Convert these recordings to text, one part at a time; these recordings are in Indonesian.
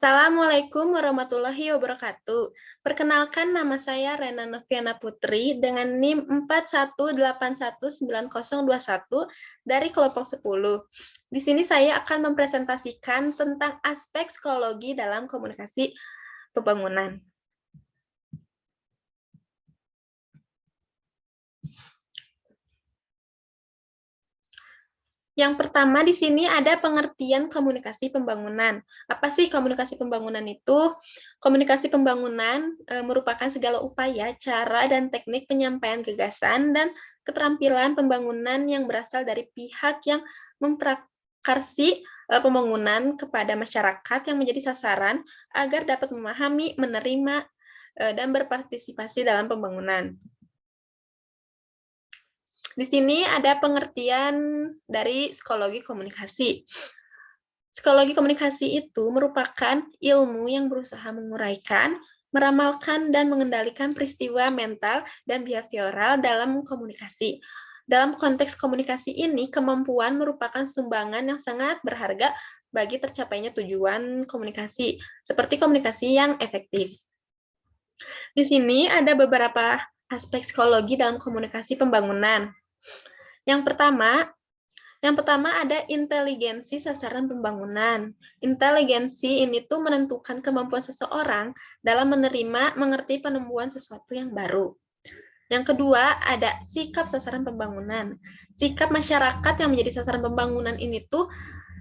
Assalamualaikum warahmatullahi wabarakatuh. Perkenalkan, nama saya Rena Noviana Putri dengan NIM 41819021 dari kelompok 10. Di sini saya akan mempresentasikan tentang aspek psikologi dalam komunikasi pembangunan. Yang pertama di sini ada pengertian komunikasi pembangunan. Apa sih komunikasi pembangunan itu? Komunikasi pembangunan merupakan segala upaya, cara, dan teknik penyampaian gagasan dan keterampilan pembangunan yang berasal dari pihak yang memprakarsi pembangunan kepada masyarakat yang menjadi sasaran agar dapat memahami, menerima, dan berpartisipasi dalam pembangunan. Di sini ada pengertian dari psikologi komunikasi. Psikologi komunikasi itu merupakan ilmu yang berusaha menguraikan, meramalkan, dan mengendalikan peristiwa mental dan behavioral dalam komunikasi. Dalam konteks komunikasi ini, kemampuan merupakan sumbangan yang sangat berharga bagi tercapainya tujuan komunikasi, seperti komunikasi yang efektif. Di sini ada beberapa aspek psikologi dalam komunikasi pembangunan. Yang pertama ada inteligensi sasaran pembangunan. Inteligensi ini tuh menentukan kemampuan seseorang dalam menerima, mengerti penemuan sesuatu yang baru. Yang kedua ada sikap sasaran pembangunan. Sikap masyarakat yang menjadi sasaran pembangunan ini tuh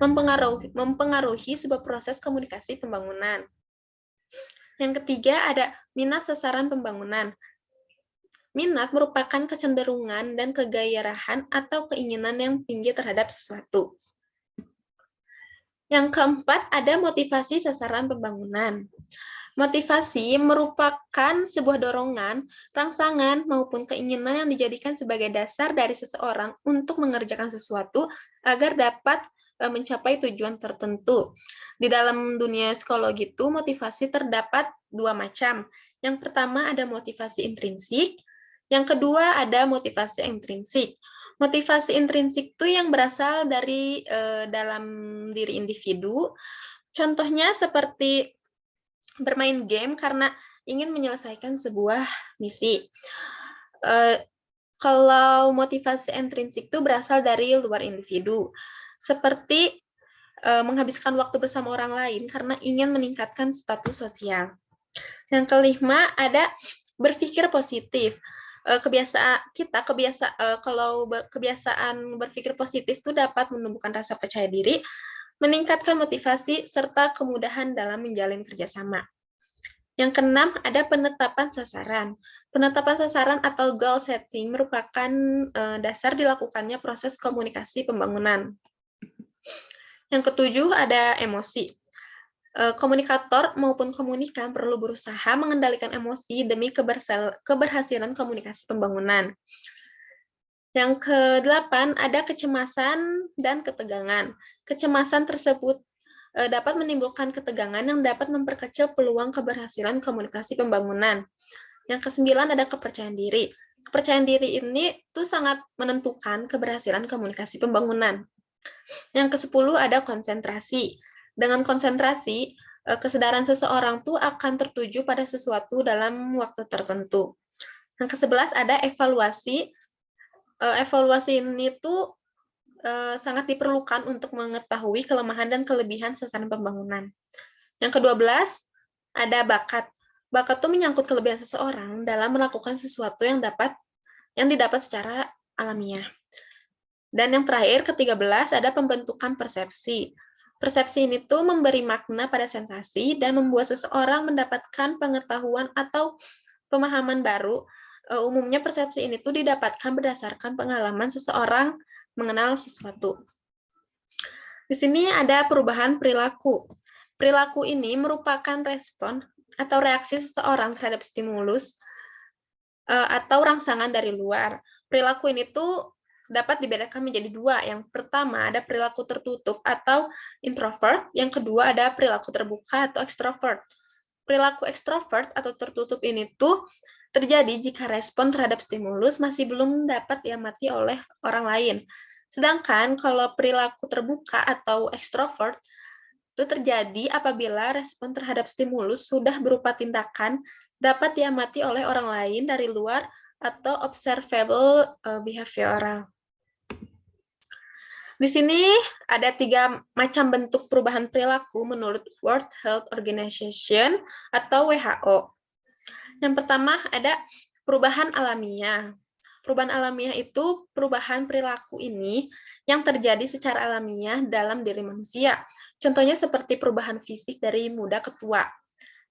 mempengaruhi sebuah proses komunikasi pembangunan. Yang ketiga ada minat sasaran pembangunan. Minat merupakan kecenderungan dan kegairahan atau keinginan yang tinggi terhadap sesuatu. Yang keempat, ada motivasi sasaran pembangunan. Motivasi merupakan sebuah dorongan, rangsangan, maupun keinginan yang dijadikan sebagai dasar dari seseorang untuk mengerjakan sesuatu agar dapat mencapai tujuan tertentu. Di dalam dunia psikologi itu, motivasi terdapat dua macam. Yang pertama ada motivasi intrinsik, yang kedua ada motivasi intrinsik. Motivasi intrinsik itu yang berasal dari dalam diri individu. Contohnya seperti bermain game karena ingin menyelesaikan sebuah misi. Kalau motivasi intrinsik itu berasal dari luar individu, seperti menghabiskan waktu bersama orang lain karena ingin meningkatkan status sosial. Yang kelima ada berpikir positif. Kalau kebiasaan berpikir positif itu dapat menumbuhkan rasa percaya diri, meningkatkan motivasi serta kemudahan dalam menjalin kerjasama. Yang keenam ada penetapan sasaran. Penetapan sasaran atau goal setting merupakan dasar dilakukannya proses komunikasi pembangunan. Yang ketujuh ada emosi. Komunikator maupun komunikan perlu berusaha mengendalikan emosi demi keberhasilan komunikasi pembangunan. Yang kedelapan ada kecemasan dan ketegangan. Kecemasan tersebut dapat menimbulkan ketegangan yang dapat memperkecil peluang keberhasilan komunikasi pembangunan. Yang kesembilan ada kepercayaan diri. Kepercayaan diri ini tuh sangat menentukan keberhasilan komunikasi pembangunan. Yang ke-10 ada konsentrasi. Dengan konsentrasi, kesadaran seseorang tuh akan tertuju pada sesuatu dalam waktu tertentu. Yang ke-11 ada evaluasi. Evaluasi ini tuh sangat diperlukan untuk mengetahui kelemahan dan kelebihan sasaran pembangunan. Yang ke-12 ada bakat. Bakat itu menyangkut kelebihan seseorang dalam melakukan sesuatu yang didapat secara alamiah. Dan yang terakhir, ke-13 ada pembentukan persepsi. Persepsi ini tuh memberi makna pada sensasi dan membuat seseorang mendapatkan pengetahuan atau pemahaman baru. Umumnya persepsi ini tuh didapatkan berdasarkan pengalaman seseorang mengenal sesuatu. Di sini ada perubahan perilaku. Perilaku ini merupakan respon atau reaksi seseorang terhadap stimulus atau rangsangan dari luar. Perilaku ini tuh dapat dibedakan menjadi dua. Yang pertama ada perilaku tertutup atau introvert, yang kedua ada perilaku terbuka atau extrovert. Perilaku extrovert atau tertutup ini tuh terjadi jika respon terhadap stimulus masih belum dapat diamati oleh orang lain. Sedangkan kalau perilaku terbuka atau extrovert itu terjadi apabila respon terhadap stimulus sudah berupa tindakan dapat diamati oleh orang lain dari luar atau observable behavioral. Di sini ada 3 macam bentuk perubahan perilaku menurut World Health Organization atau WHO. Yang pertama ada perubahan alamiah. Perubahan alamiah itu perubahan perilaku ini yang terjadi secara alamiah dalam diri manusia. Contohnya seperti perubahan fisik dari muda ke tua.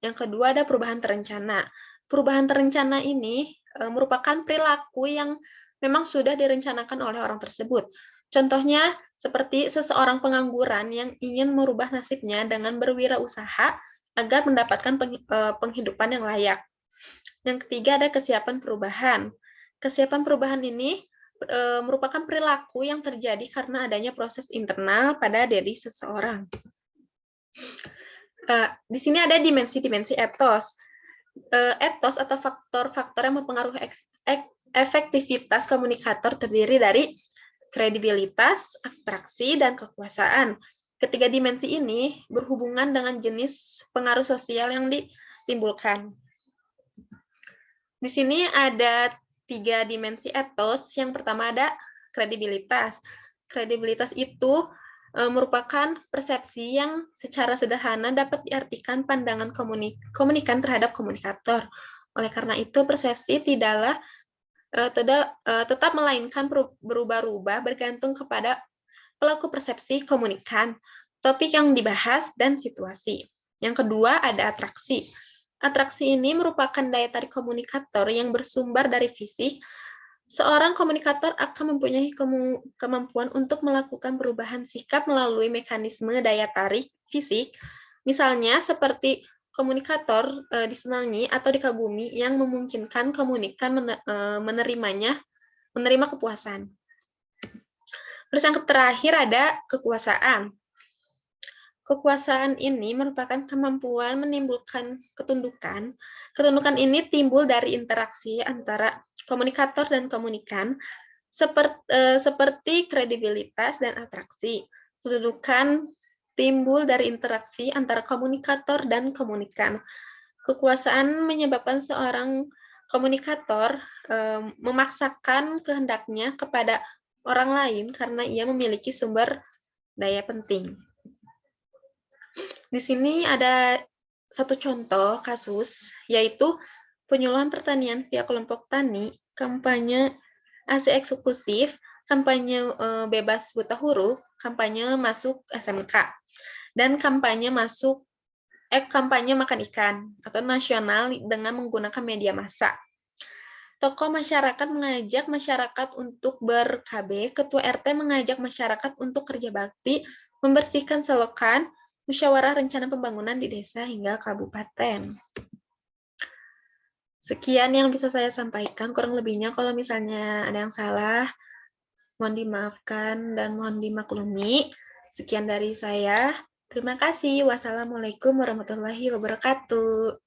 Yang kedua ada perubahan terencana. Perubahan terencana ini merupakan perilaku yang memang sudah direncanakan oleh orang tersebut. Contohnya seperti seseorang pengangguran yang ingin merubah nasibnya dengan berwirausaha agar mendapatkan penghidupan yang layak. Yang ketiga ada kesiapan perubahan. Kesiapan perubahan ini merupakan perilaku yang terjadi karena adanya proses internal pada diri seseorang. Di sini ada dimensi-dimensi etos. Etos atau faktor-faktor yang mempengaruhi efektivitas komunikator terdiri dari kredibilitas, atraksi, dan kekuasaan. Ketiga dimensi ini berhubungan dengan jenis pengaruh sosial yang ditimbulkan. Di sini ada 3 dimensi etos. Yang pertama ada kredibilitas. Kredibilitas itu merupakan persepsi yang secara sederhana dapat diartikan pandangan komunikan terhadap komunikator. Oleh karena itu, persepsi tidaklah tetap melainkan berubah-ubah bergantung kepada pelaku persepsi komunikan, topik yang dibahas, dan situasi. Yang kedua ada atraksi. Atraksi ini merupakan daya tarik komunikator yang bersumber dari fisik. Seorang komunikator akan mempunyai kemampuan untuk melakukan perubahan sikap melalui mekanisme daya tarik fisik, misalnya seperti komunikator disenangi atau dikagumi yang memungkinkan komunikan menerima kepuasan. Terus yang terakhir ada kekuasaan. Kekuasaan ini merupakan kemampuan menimbulkan ketundukan. Ketundukan ini timbul dari interaksi antara komunikator dan komunikan, seperti kredibilitas dan atraksi. Ketundukan timbul dari interaksi antara komunikator dan komunikan. Kekuasaan menyebabkan seorang komunikator memaksakan kehendaknya kepada orang lain karena ia memiliki sumber daya penting. Di sini ada satu contoh kasus, yaitu penyuluhan pertanian via kelompok tani, kampanye ASI eksklusif, kampanye bebas buta huruf, kampanye masuk SMK, dan kampanye makan ikan atau nasional dengan menggunakan media massa. Tokoh masyarakat mengajak masyarakat untuk ber-KB, ketua RT mengajak masyarakat untuk kerja bakti, membersihkan selokan, musyawarah rencana pembangunan di desa hingga kabupaten. Sekian yang bisa saya sampaikan, kurang lebihnya kalau misalnya ada yang salah, mohon dimaafkan dan mohon dimaklumi. Sekian dari saya. Terima kasih. Wassalamualaikum warahmatullahi wabarakatuh.